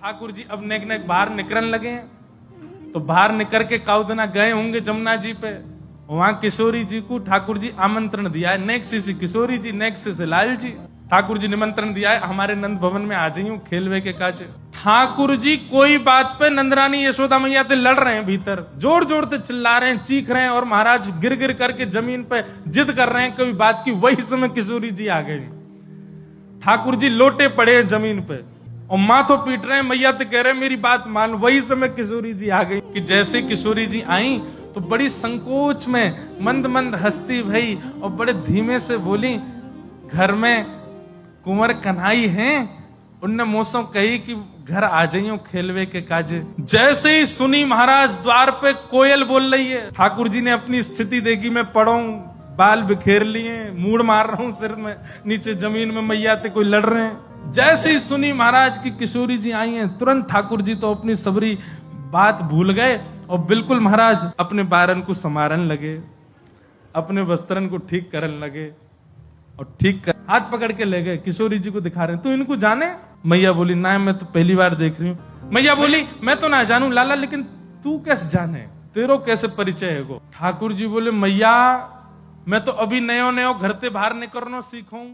ठाकुर जी अब नेक नेक बाहर निकलने लगे। तो बाहर निकल के काउदना गए होंगे जमुना जी पे। वहां किशोरी जी को ठाकुर जी आमंत्रण दिया है। नेक्स्ट से किशोरी जी, नेक्स्ट से लाल जी। ठाकुर जी निमंत्रण दिया है, हमारे नंद भवन में आ जाइयो खेलवे के काज। ठाकुर जी कोई बात पे नंदरानी यशोदा मैया से लड़ रहे हैं, भीतर जोर जोर से चिल्ला रहे हैं, चीख रहे हैं, और महाराज गिर गिर करके जमीन पे जिद कर रहे हैं कोई बात की। वही समय किशोरी जी आ गई। ठाकुर जी लोटे पड़े हैं जमीन पे और माथों पीट रहे हैं, मैया तो कह रहे हैं मेरी बात मान। वही समय किशोरी जी आ गई। कि जैसे किशोरी जी आई तो बड़ी संकोच में मंद मंद हंसती भई और बड़े धीमे से बोली, घर में कुंवर कन्हई हैं, उनने मोसों कही कि घर आ जाइयो खेलवे के काजे। जैसे ही सुनी महाराज द्वार पे कोयल बोल रही है। ठाकुर जी ने अपनी स्थिति देखी, मैं पड़ा हूं, बाल बिखेर लिए, मूड मार रहा हूं सिर में, नीचे जमीन में मैया ते कोई लड़ रहे हैं। जैसे ही सुनी महाराज की किशोरी जी आई हैं, तुरंत ठाकुर जी तो अपनी सबरी बात भूल गए और बिल्कुल महाराज अपने बारन को संवारन लगे, अपने वस्त्रन को ठीक करन लगे और ठीक कर हाथ पकड़ के ले गए। किशोरी जी को दिखा रहे हैं, तू इनको जाने? मैया बोली ना, मैं तो पहली बार देख रही हूं। मैया बोली मैं तो ना जानू लाला, लेकिन तू कैसे जाने, तेरो कैसे परिचय है गो? ठाकुर जी बोले मैया मैं तो अभी नयो नयो घर से बाहर निकलना सीखूं।